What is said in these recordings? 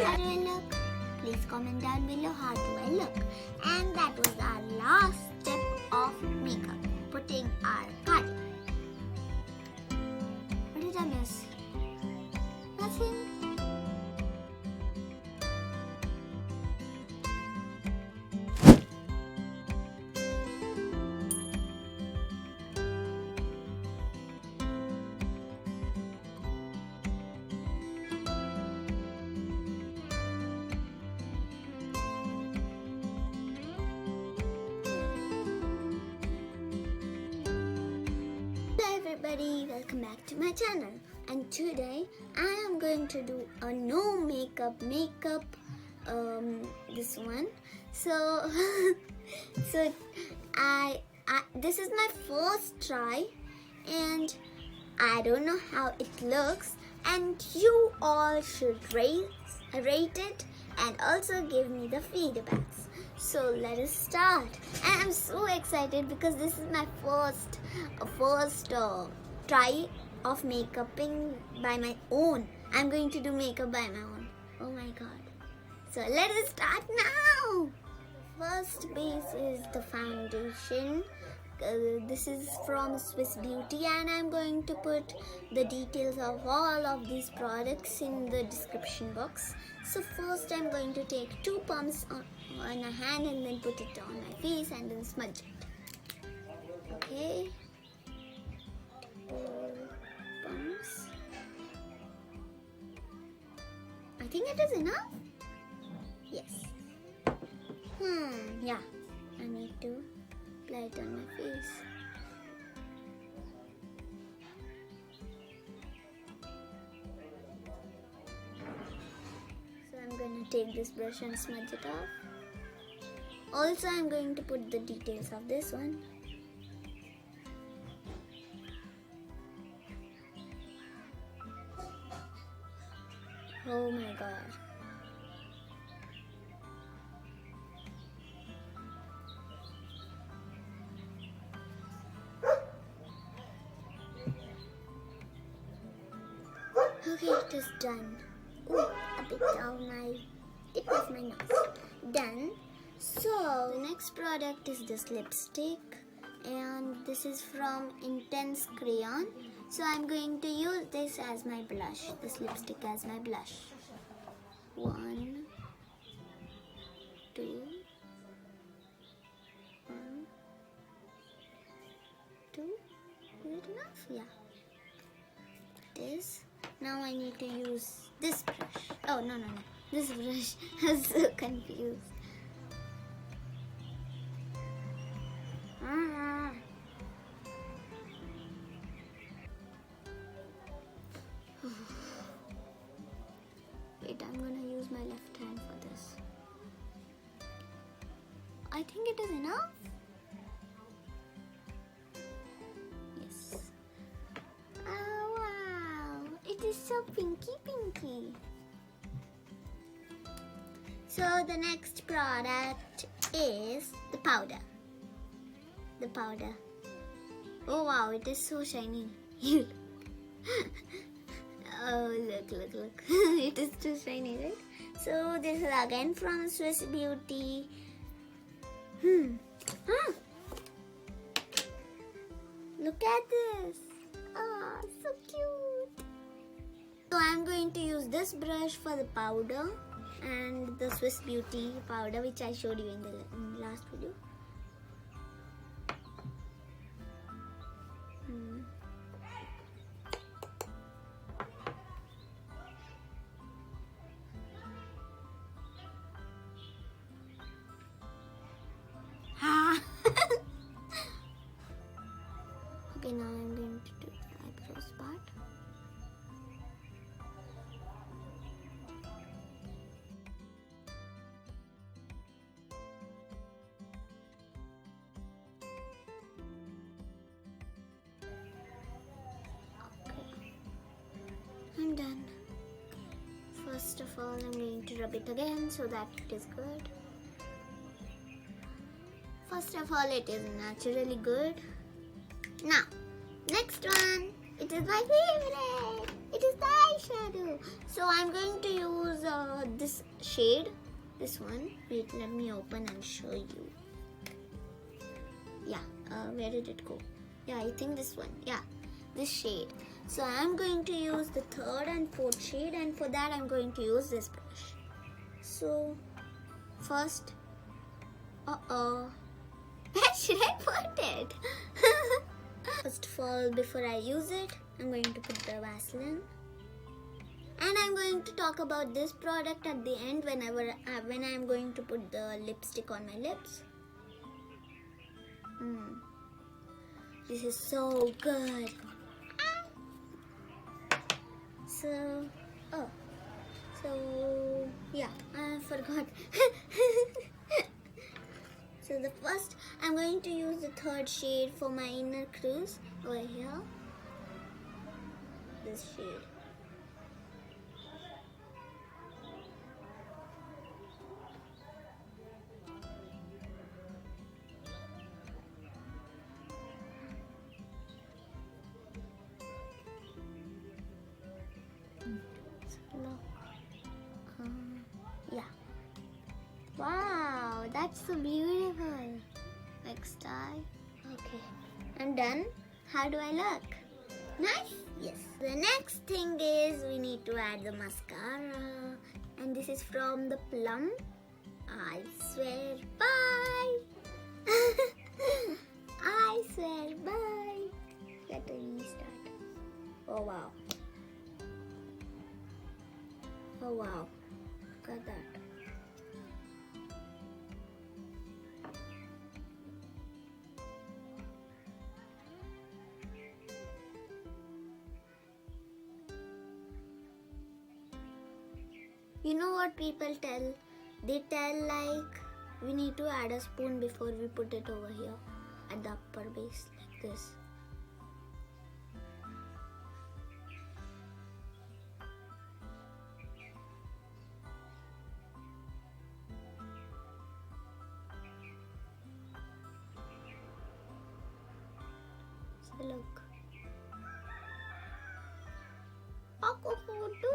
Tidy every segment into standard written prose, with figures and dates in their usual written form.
How do I look? Please comment down below how do I look. And that was our last step of makeup, putting our card. What did I miss? Nothing. Hello everybody, welcome back to my channel, and today I am going to do a no makeup this one. So I this is my first try and I don't know how it looks, and you all should rate it and also give me the feedbacks. So let us start. And I'm so excited because this is my first try of makeuping by my own. I'm going to do makeup by my own. Oh my god. So let us start now. First base is the foundation. This is from Swiss Beauty, and I'm going to put the details of all of these products in the description box. So first I'm going to take 2 pumps on a hand and then put it on my face and then smudge it. Okay. 2 pumps. I think it is enough. Yes. Yeah. I need to apply it on my face. So I'm going to take this brush and smudge it off. Also, I'm going to put the details of this one. Oh my god. Okay, it is done. Ooh, a bit of my tip of my nose. Done. So the next product is this lipstick, and this is from Intense Crayon. So I'm going to use this as my blush, this lipstick as my blush. 1, 2, 1, 2. Is it enough? Yeah. This. Now I need to use this brush. Oh, no. This brush. I'm so confused. Wait, I'm gonna use my left hand for this. I think it is enough. Yes. Oh wow, it is so pinky. So the next product is the powder. Oh wow, it is so shiny. Oh, look. It is too shiny, right? So this is again from Swiss Beauty. Look at this. Oh, so cute. So I'm going to use this brush for the powder and the Swiss Beauty powder, which I showed you in the last video. Okay, now I'm going to do the eyebrows part. Okay, I'm done. First of all, I'm going to rub it again so that it is good. First of all, it is naturally good. Now, next one. It is my favorite. It is the eyeshadow. So I'm going to use this shade, this one. Wait, let me open and show you. Yeah, where did it go? Yeah, I think this one. Yeah, this shade. So I'm going to use the third and fourth shade, and for that I'm going to use this brush. So first, where should I put it? First of all, before I use it, I'm going to put the Vaseline. And I'm going to talk about this product at the end when I'm going to put the lipstick on my lips. This is so good. So yeah, I forgot. So the first, I'm going to use the third shade for my inner crease over here. This shade. Yeah. Wow, that's so beautiful. Next eye. Okay, I'm done. How do I look? Nice? Yes. The next thing is we need to add the mascara. And this is from the Plum. I swear bye. I swear bye. Let me restart. Oh wow. Oh wow. Look at that. You know what people tell? They tell like we need to add a spoon before we put it over here at the upper base like this. So look. Ako photo.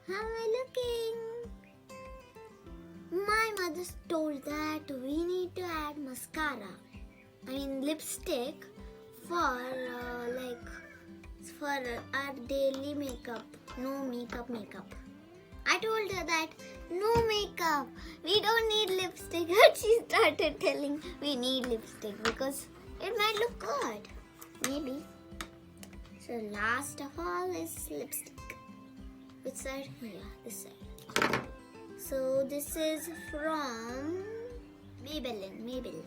How am I looking? My mother told that we need to add mascara. I mean lipstick for for our daily makeup. No makeup. I told her that no makeup. We don't need lipstick. But she started telling we need lipstick because it might look good. Maybe. So last of all is lipstick. Which side? Yeah, this side. So this is from Maybelline.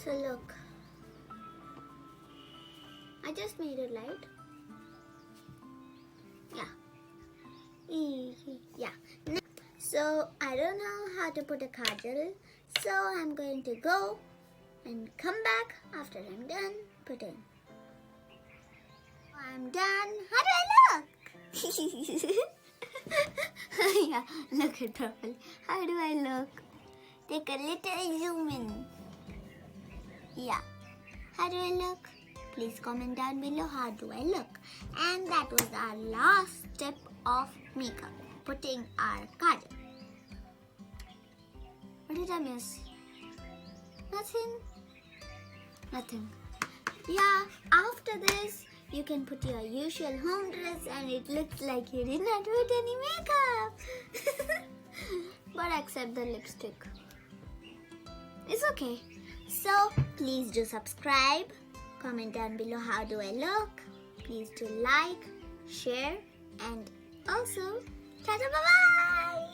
So look, I just made it light. Yeah. So I don't know how to put a kajal. So I'm going to go and come back after I'm done putting. I'm done. How do I look? Yeah, look at Truffle. How do I look? Take a little zoom in. Yeah. How do I look? Please comment down below how do I look. And that was our last step of makeup. Putting our kajal. What did I miss? Nothing. Yeah, after this, you can put your usual home dress and it looks like you did not put any makeup. But except the lipstick. It's okay. So, please do subscribe. Comment down below how do I look. Please do like, share, and also, ta-ta, bye-bye!